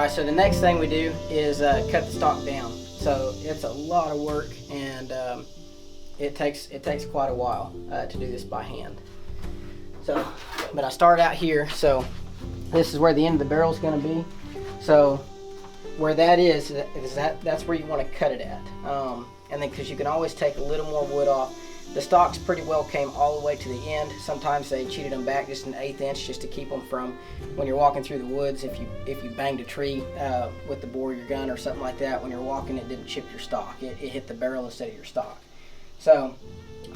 Alright, so the next thing we do is cut the stock down. So it's a lot of work, and it takes quite a while to do this by hand. So, but I start out here, so this is where the end of the barrel is going to be. So where that is that's where you want to cut it at. And then because you can always take a little more wood off. The stalks pretty well came all the way to the end. Sometimes they cheated them back just an 1/8 inch just to keep them from, when you're walking through the woods, if you banged a tree with the bore of your gun or something like that, when you're walking it didn't chip your stock. It hit the barrel instead of your stock. So,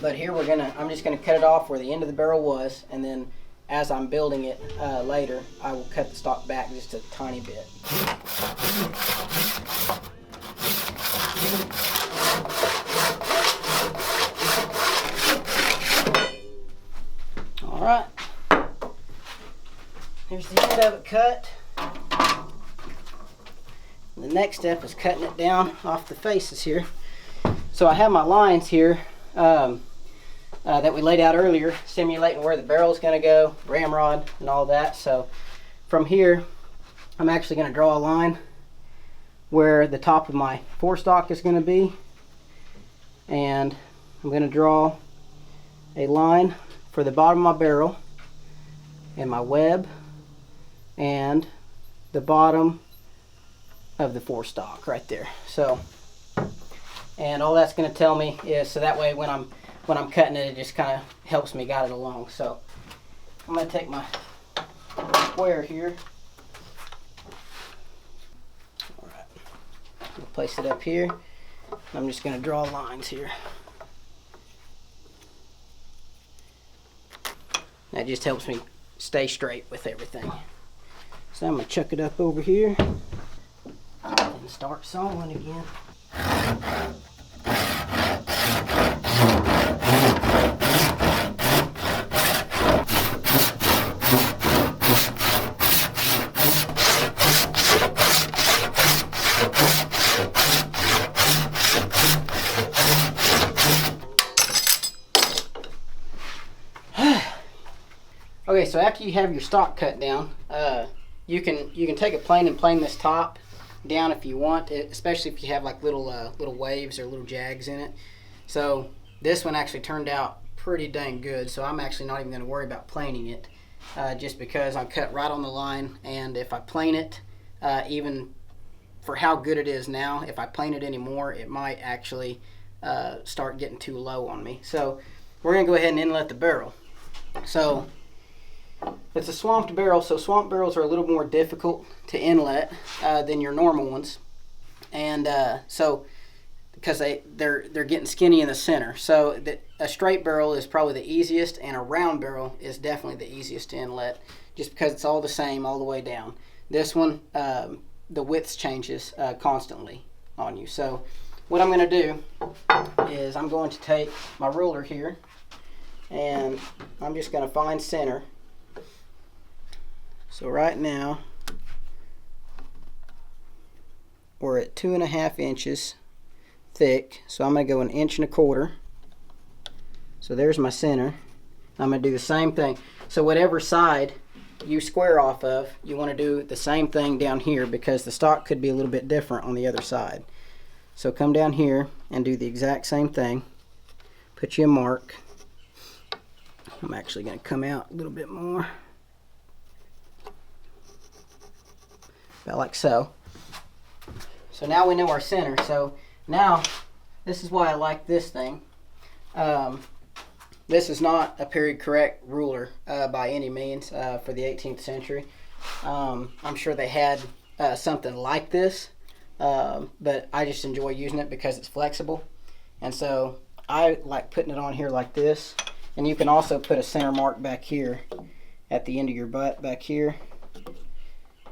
but here I'm just gonna cut it off where the end of the barrel was, and then as I'm building it later, I will cut the stock back just a tiny bit. Alright, here's the end of it cut. The next step is cutting it down off the faces here. So I have my lines here that we laid out earlier, simulating where the barrel is going to go, ramrod and all that. So from here, I'm actually going to draw a line where the top of my forestock is going to be, and I'm going to draw a line for the bottom of my barrel and my web and the bottom of the forestock right there. So, and all that's going to tell me is, so that way when I'm cutting it, it just kind of helps me guide it along. So I'm going to take my square here. All right, I'll place it up here. I'm just going to draw lines here. That just helps me stay straight with everything. So I'm going to chuck it up over here and start sawing again. Okay, so after you have your stock cut down, you can take a plane and plane this top down if you want, especially if you have like little waves or little jags in it. So this one actually turned out pretty dang good, so I'm actually not even going to worry about planing it, just because I'm cut right on the line. And if I plane it, even for how good it is now, if I plane it anymore, it might actually start getting too low on me. So we're going to go ahead and inlet the barrel. So it's a swamped barrel, so swamp barrels are a little more difficult to inlet than your normal ones, and so because they're getting skinny in the center. So a straight barrel is probably the easiest, and a round barrel is definitely the easiest to inlet, just because it's all the same all the way down. This one, the width changes constantly on you. So what I'm going to do is I'm going to take my ruler here, and I'm just going to find center. So right now we're at 2.5 inches thick, so I'm going to go 1.25 inches. So there's my center. I'm going to do the same thing. So whatever side you square off of, you want to do the same thing down here, because the stock could be a little bit different on the other side. So come down here and do the exact same thing. Put you a mark. I'm actually going to come out a little bit more. About like so. So now we know our center. So now, this is why I like this thing. This is not a period correct ruler by any means for the 18th century. I'm sure they had something like this, but I just enjoy using it because it's flexible. And so I like putting it on here like this. And you can also put a center mark back here at the end of your butt back here.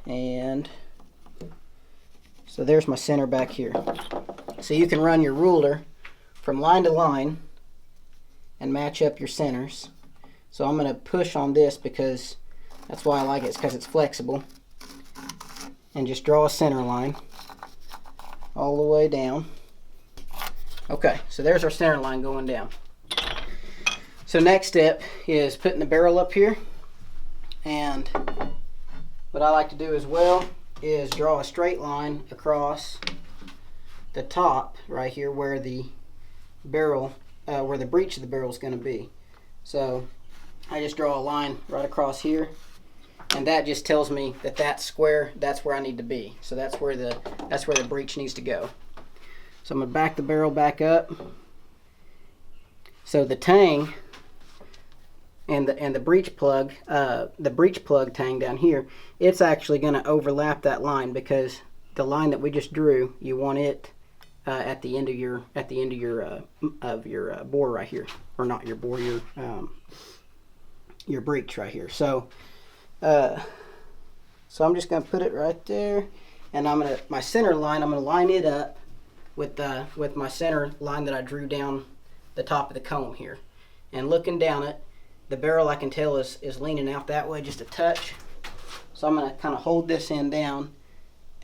And so there's my center back here. So you can run your ruler from line to line and match up your centers. So I'm going to push on this because that's why I like it, because it's flexible. And just draw a center line all the way down. Okay, so there's our center line going down. So next step is putting the barrel up here. And what I like to do as well is draw a straight line across the top right here where the barrel, where the breech of the barrel is going to be. So I just draw a line right across here, and that just tells me that that's square. That's where I need to be. So that's where the breech needs to go. So I'm going to back the barrel back up. So the tang and the breech plug tang down here, it's actually going to overlap that line, because the line that we just drew, you want it at the end of your bore right here, or not your bore, your breech right here. So I'm just going to put it right there, and my center line, I'm going to line it up with my center line that I drew down the top of the comb here. And looking down it, the barrel, I can tell, is leaning out that way just a touch. So I'm going to kind of hold this end down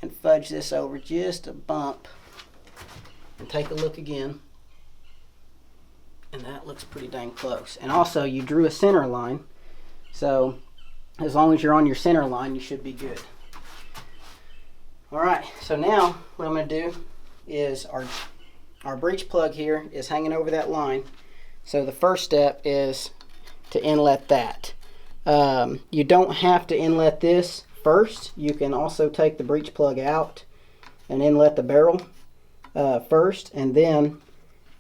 and fudge this over just a bump and take a look again. And that looks pretty dang close. And also, you drew a center line, so as long as you're on your center line, you should be good. Alright, so now what I'm going to do is our breech plug here is hanging over that line. So the first step is to inlet that. You don't have to inlet this first. You can also take the breech plug out and inlet the barrel first, and then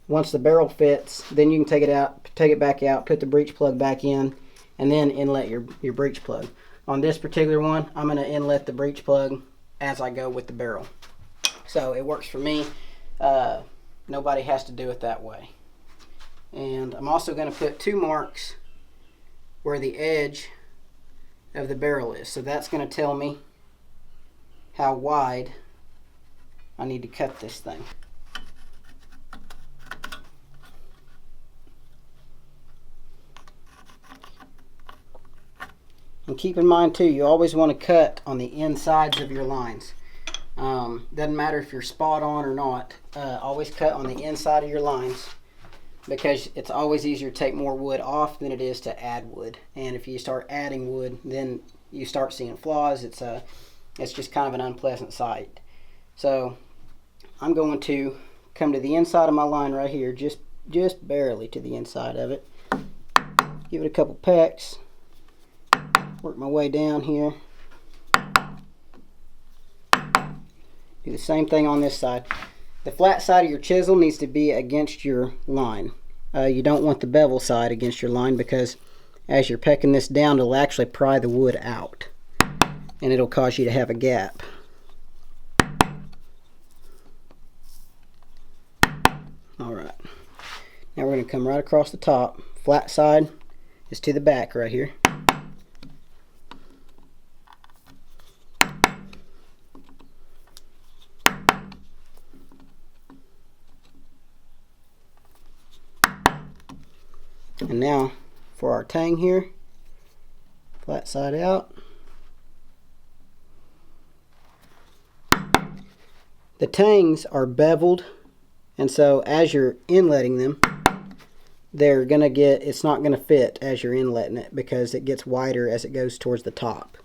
once the barrel fits, then you can take it back out, put the breech plug back in, and then inlet your breech plug. On this particular one, I'm going to inlet the breech plug as I go with the barrel. So it works for me. Nobody has to do it that way. And I'm also going to put 2 marks where the edge of the barrel is. So that's going to tell me how wide I need to cut this thing. And keep in mind too, you always want to cut on the insides of your lines. Doesn't matter if you're spot on or not, always cut on the inside of your lines, because it's always easier to take more wood off than it is to add wood. And if you start adding wood, then you start seeing flaws. It's just kind of an unpleasant sight. So I'm going to come to the inside of my line right here, just barely to the inside of it. Give it a couple pecks. Work my way down here. Do the same thing on this side. The flat side of your chisel needs to be against your line. You don't want the bevel side against your line, because as you're pecking this down, it'll actually pry the wood out, and it'll cause you to have a gap. Alright, now we're going to come right across the top. Flat side is to the back right here. And now for our tang here, flat side out. The tangs are beveled, and so as you're inletting them, it's not gonna fit as you're inletting it, because it gets wider as it goes towards the top.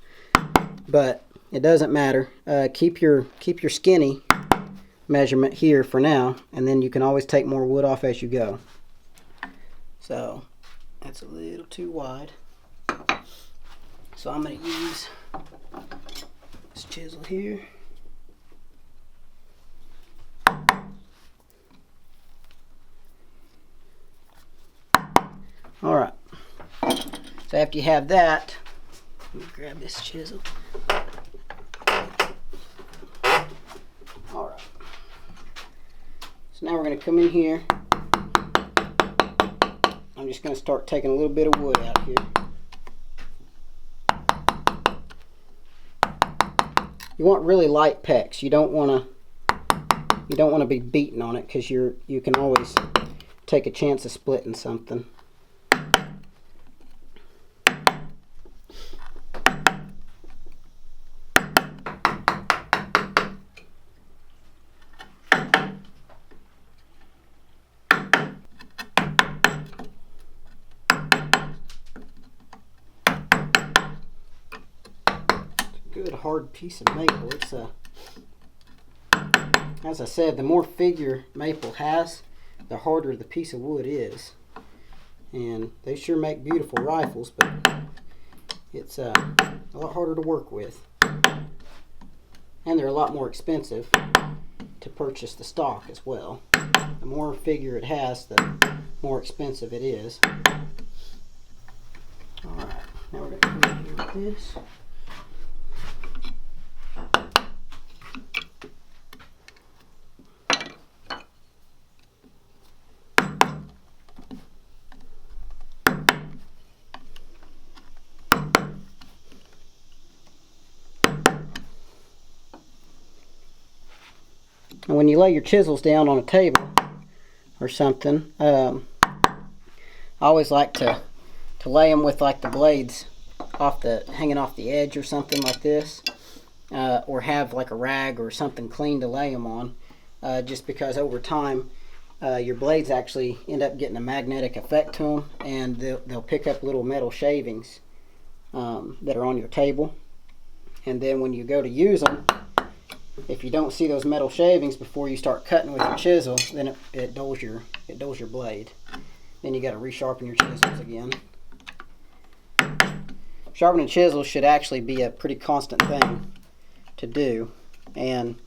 But it doesn't matter. Keep your skinny measurement here for now, and then you can always take more wood off as you go. So that's a little too wide. So I'm going to use this chisel here. Alright. So after you have that, let me grab this chisel. Alright. So now we're going to come in here. I'm just going to start taking a little bit of wood out here. You want really light pecks. You don't want to be beating on it, because you can always take a chance of splitting something. good hard piece of maple. It's as I said, the more figure maple has, the harder the piece of wood is. And they sure make beautiful rifles, but it's a lot harder to work with. And they're a lot more expensive to purchase the stock as well. The more figure it has, the more expensive it is. Alright, now we're going to come in here with this. And when you lay your chisels down on a table or something, I always like to lay them with like the blades hanging off the edge or something like this, or have like a rag or something clean to lay them on, just because over time your blades actually end up getting a magnetic effect to them, and they'll pick up little metal shavings that are on your table, and then when you go to use them, if you don't see those metal shavings before you start cutting with your chisel, then it dulls your blade. Then you got to resharpen your chisels again. Sharpening chisels should actually be a pretty constant thing to do, and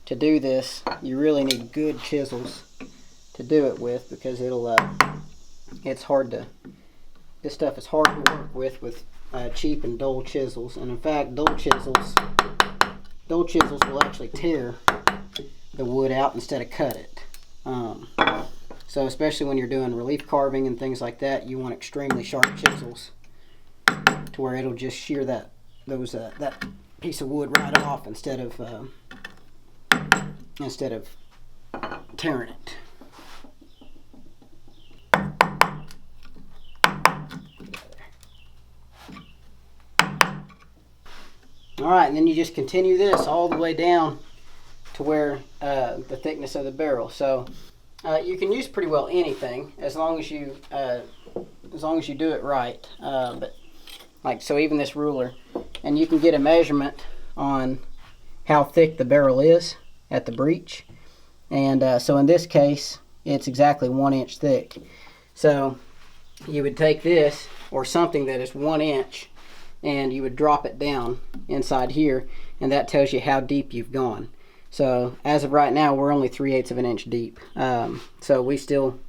to do this you really need good chisels to do it with, because it's hard to, this stuff is hard to work with cheap and dull chisels. And in fact, dull chisels will actually tear the wood out instead of cut it. So especially when you're doing relief carving and things like that, you want extremely sharp chisels to where it'll just shear that piece of wood right off instead of tearing it. Alright, and then you just continue this all the way down to where the thickness of the barrel. So you can use pretty well anything as long as you do it right. But like, so even this ruler, and you can get a measurement on how thick the barrel is at the breech. And so in this case, it's exactly 1 inch thick. So you would take this or something that is 1 inch, and you would drop it down inside here, and that tells you how deep you've gone. So as of right now, we're only 3/8 of an inch deep. So we still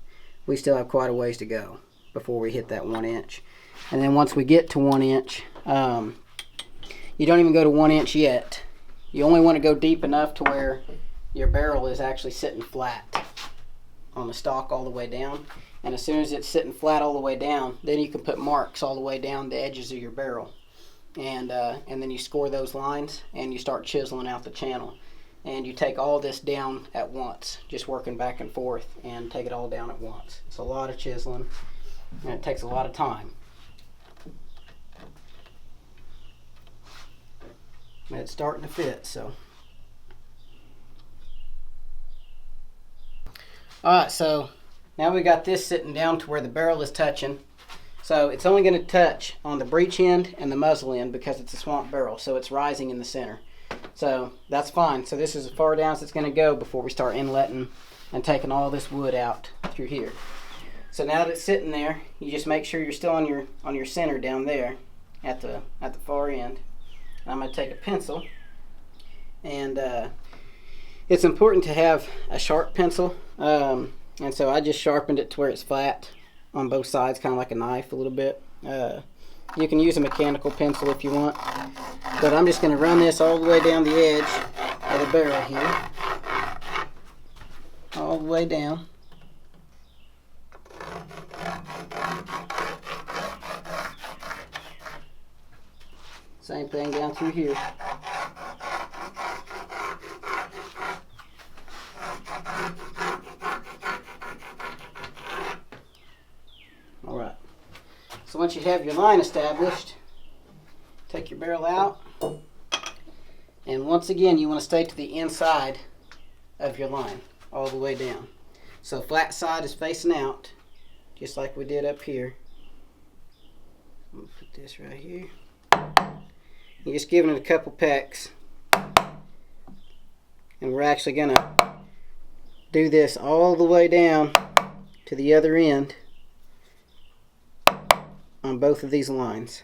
have quite a ways to go before we hit that 1 inch. And then once we get to 1 inch, you don't even go to 1 inch yet. You only want to go deep enough to where your barrel is actually sitting flat on the stock all the way down. And as soon as it's sitting flat all the way down, then you can put marks all the way down the edges of your barrel. And then you score those lines and you start chiseling out the channel. And you take all this down at once, just working back and forth, and take it all down at once. It's a lot of chiseling, and it takes a lot of time. And it's starting to fit, so. Alright, so now we got this sitting down to where the barrel is touching. So it's only going to touch on the breech end and the muzzle end because it's a swamp barrel, so it's rising in the center. So that's fine. So this is as far down as it's going to go before we start inletting and taking all this wood out through here. So now that it's sitting there, you just make sure you're still on your center down there at the far end. I'm going to take a pencil, and it's important to have a sharp pencil, and so I just sharpened it to where it's flat on both sides, kind of like a knife a little bit. You can use a mechanical pencil if you want, but I'm just going to run this all the way down the edge of the barrel here, all the way down. Same thing down through here. Alright, so once you have your line established, take your barrel out, and once again you want to stay to the inside of your line all the way down. So flat side is facing out, just like we did up here. I'm going to put this right here. You're just giving it a couple pecks. And we're actually going to do this all the way down to the other end on both of these lines.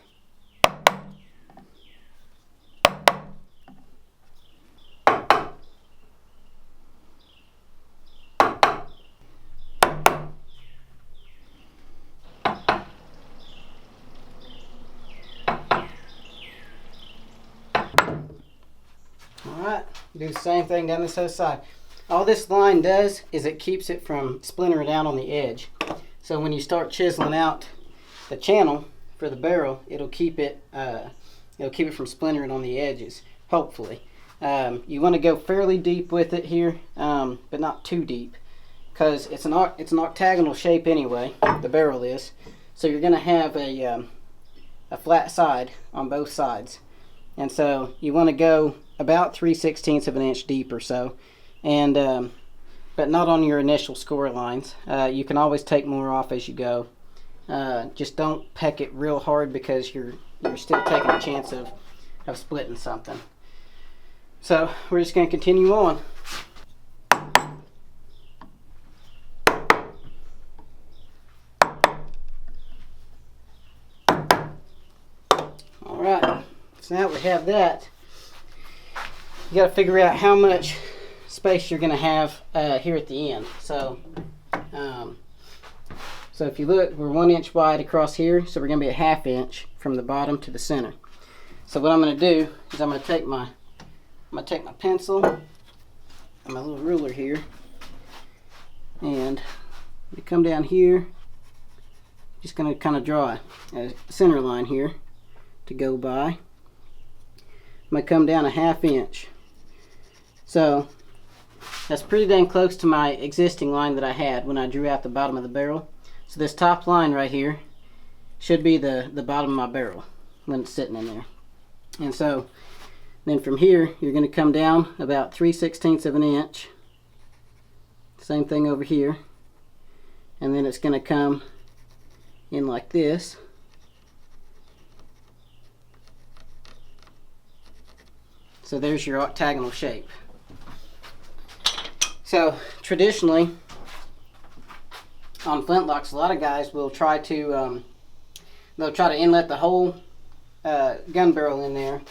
Alright, do the same thing down this other side. All this line does is it keeps it from splintering out on the edge. So when you start chiseling out the channel for the barrel, it'll keep it from splintering on the edges, hopefully. You want to go fairly deep with it here, but not too deep, because it's an octagonal shape anyway, the barrel is. So you're going to have a flat side on both sides. And so you want to go about 3/16 of an inch deep or so, and but not on your initial score lines. You can always take more off as you go. Just don't peck it real hard, because you're still taking a chance of splitting something. So we're just going to continue on. Alright, so now we have that. You got to figure out how much space you're going to have here at the end. So if you look, we're 1 inch wide across here, so we're going to be a 1/2 inch from the bottom to the center. So what I'm going to do is I'm going to take my pencil and my little ruler here, and we come down here. Just going to kind of draw a center line here to go by. I'm going to come down a 1/2 inch. So that's pretty dang close to my existing line that I had when I drew out the bottom of the barrel. So this top line right here should be the bottom of my barrel when it's sitting in there. And so then from here, you're going to come down about 3/16 of an inch. Same thing over here. And then it's going to come in like this. So there's your octagonal shape. So traditionally, on flintlocks, a lot of guys will try to inlet the whole gun barrel in there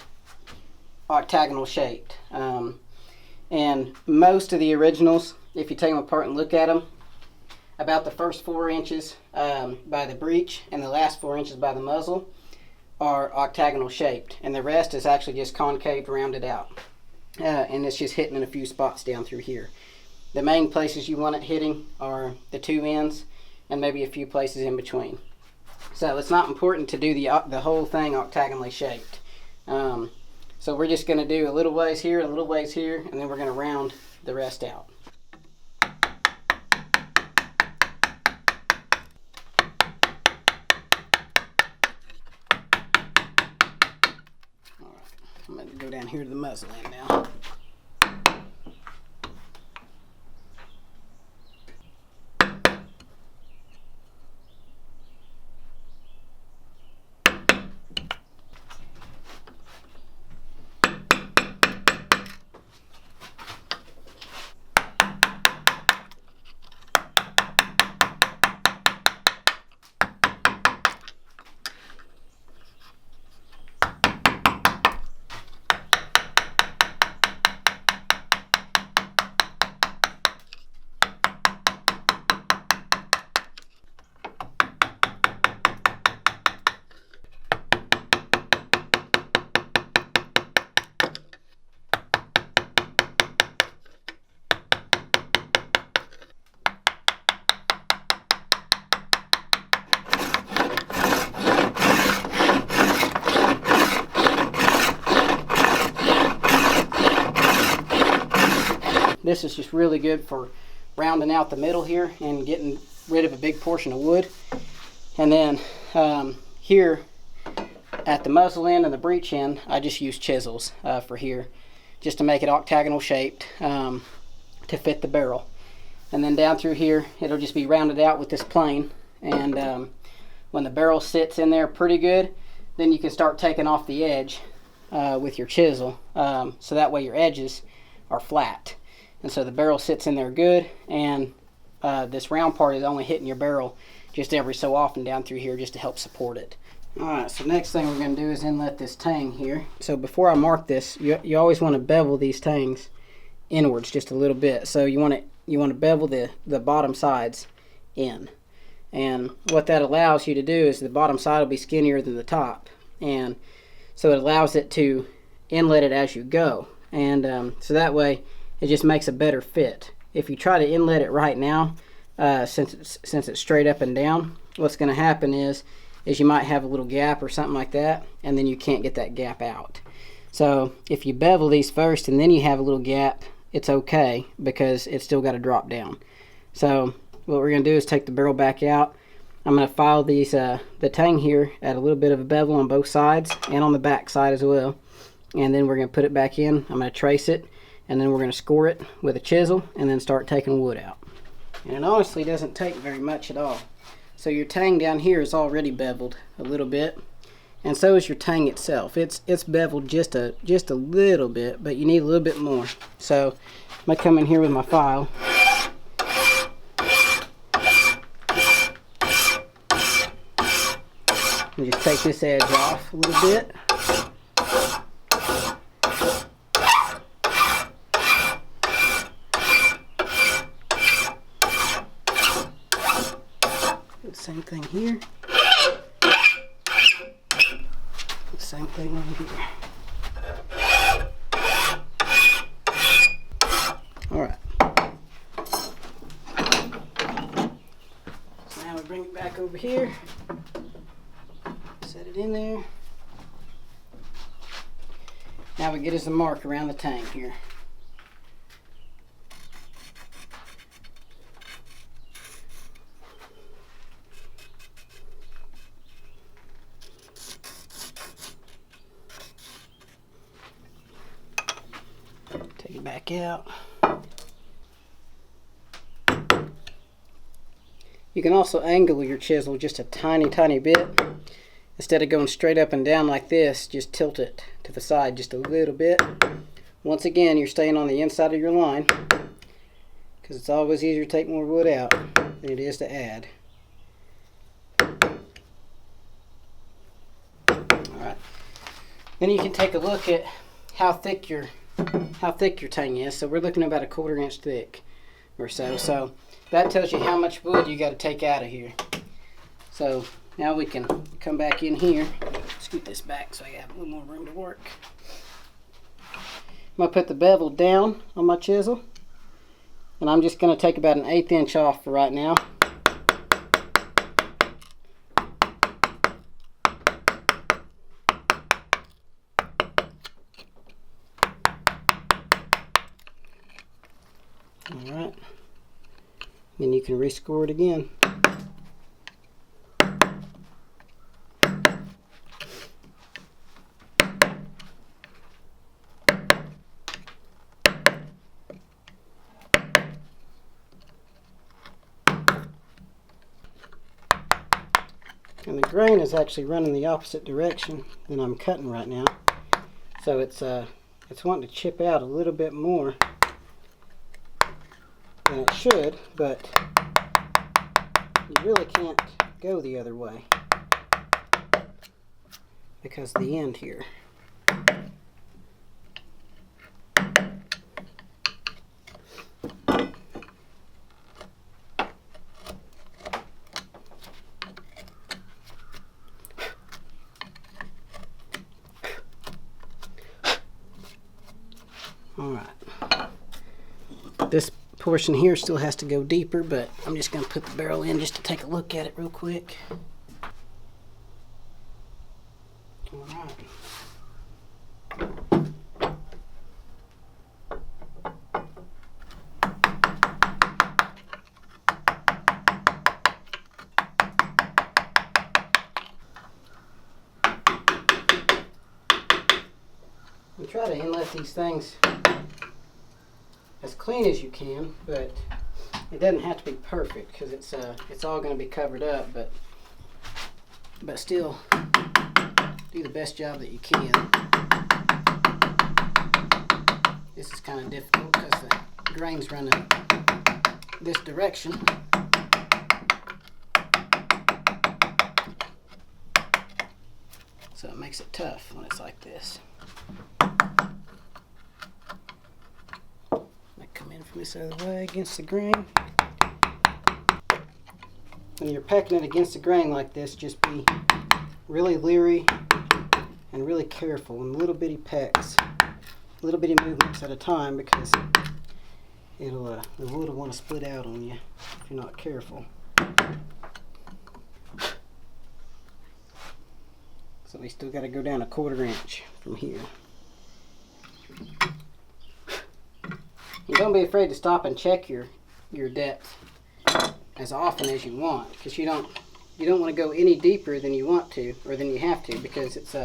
octagonal shaped. And most of the originals, if you take them apart and look at them, about the first 4 inches by the breech and the last 4 inches by the muzzle are octagonal shaped, and the rest is actually just concave rounded out, and it's just hitting in a few spots down through here. The main places you want it hitting are the two ends and maybe a few places in between. So it's not important to do the whole thing octagonally shaped. So we're just going to do a little ways here, a little ways here, and then we're going to round the rest out. Alright, I'm going to go down here to the muzzle end now. This is just really good for rounding out the middle here and getting rid of a big portion of wood. And then here at the muzzle end and the breech end, I just use chisels for here, just to make it octagonal shaped to fit the barrel. And then down through here, it'll just be rounded out with this plane. And when the barrel sits in there pretty good, then you can start taking off the edge with your chisel, so that way your edges are flat. And so the barrel sits in there good, and this round part is only hitting your barrel just every so often down through here just to help support it. Alright, so next thing we're going to do is inlet this tang here. So before I mark this, you always want to bevel these tangs inwards just a little bit. So you want to bevel the bottom sides in. And what that allows you to do is the bottom side will be skinnier than the top. And so it allows it to inlet it as you go. And so that way it just makes a better fit. If you try to inlet it right now, since it's straight up and down, what's going to happen is you might have a little gap or something like that, and then you can't get that gap out. So if you bevel these first and then you have a little gap, it's okay, because it's still got to drop down. So what we're going to do is take the barrel back out. I'm going to file these the tang here at a little bit of a bevel on both sides and on the back side as well. And then we're going to put it back in. I'm going to trace it, and then we're going to score it with a chisel and then start taking wood out. And it honestly doesn't take very much at all. So your tang down here is already beveled a little bit, and so is your tang itself. It's beveled just a little bit, but you need a little bit more. So I'm going to come in here with my file. And just take this edge off a little bit. Same thing here. Same thing over here. Alright. So now we bring it back over here. Set it in there. Now we get us a mark around the tang here. Take it back out. You can also angle your chisel just a tiny bit. Instead of going straight up and down like this, just tilt it to the side just a little bit. Once again, you're staying on the inside of your line, because it's always easier to take more wood out than it is to add. Alright. Then you can take a look at how thick your tang is. So we're looking at about 1/4 inch thick or so. So that tells you how much wood you got to take out of here. So now we can come back in here, scoot this back so I have a little more room to work. I'm going to put the bevel down on my chisel, and I'm just going to take about 1/8 inch off for right now. Alright, then you can rescore it again. And the grain is actually running the opposite direction than I'm cutting right now. So it's wanting to chip out a little bit more than it should, but you really can't go the other way because of the end here. Alright, this portion here still has to go deeper, but I'm just going to put the barrel in just to take a look at it real quick. Alright. We try to inlet these things as clean as you can, but it doesn't have to be perfect because it's all going to be covered up, but still do the best job that you can. This is kind of difficult because the grain's running this direction. So it makes it tough when it's like this. I come in from this other way against the grain. When you're pecking it against the grain like this, just be really leery and really careful in little bitty pecks, little bitty movements at a time, because the wood will want to split out on you if you're not careful. So we still got to go down 1/4 inch from here. And don't be afraid to stop and check your depth as often as you want, because you don't want to go any deeper than you want to or than you have to, because it's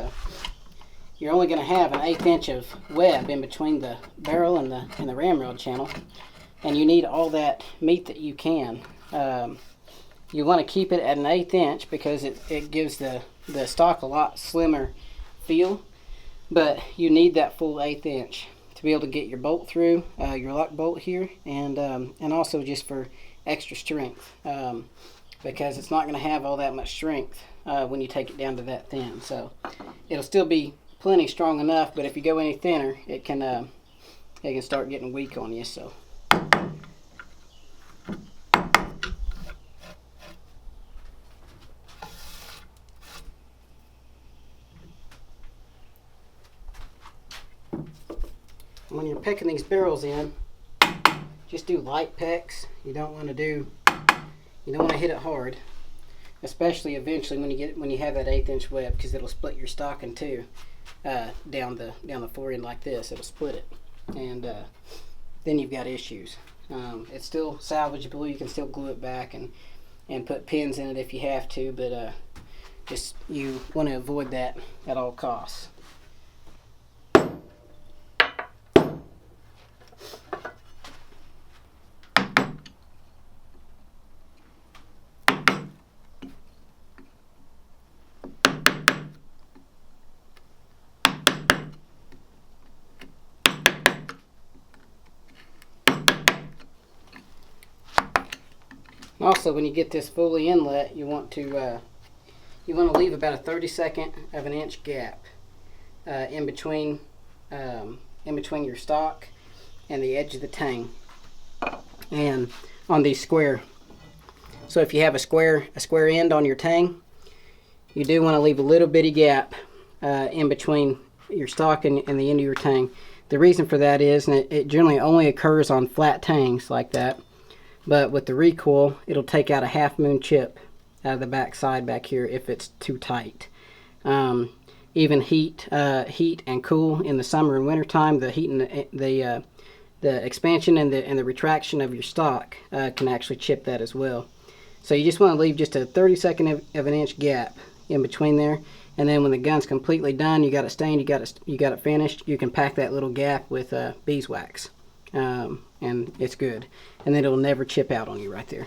you're only going to have an 1/8 inch of web in between the barrel and the ramrod channel, and you need all that meat that you can. You want to keep it at an 1/8 inch because it gives the stock a lot slimmer feel, but you need that full 1/8 inch to be able to get your bolt through, your lock bolt here, and also just for extra strength, because it's not going to have all that much strength when you take it down to that thin. So it'll still be plenty strong enough, but if you go any thinner, it can start getting weak on you. So when you're pecking these barrels in, just do light pecks. You don't want to hit it hard, especially eventually when you have that 1/8 inch web, because it'll split your stock in two down the forend like this. It'll split it, and then you've got issues. It's still salvageable. You can still glue it back and put pins in it if you have to, but just you want to avoid that at all costs. Also, when you get this fully inlet, you want to leave about a 32nd of an inch gap in between your stock and the edge of the tang, and on these square. So if you have a square end on your tang, you do want to leave a little bitty gap in between your stock and the end of your tang. The reason for that is, and it generally only occurs on flat tangs like that, but with the recoil, it'll take out a half moon chip out of the back side back here if it's too tight. Even heat and cool in the summer and winter time, the heat and the expansion and the retraction of your stock can actually chip that as well. So you just want to leave just a 32nd of an inch gap in between there, and then when the gun's completely done, you got it stained, you got it finished, you can pack that little gap with beeswax. And it's good, and then it'll never chip out on you right there.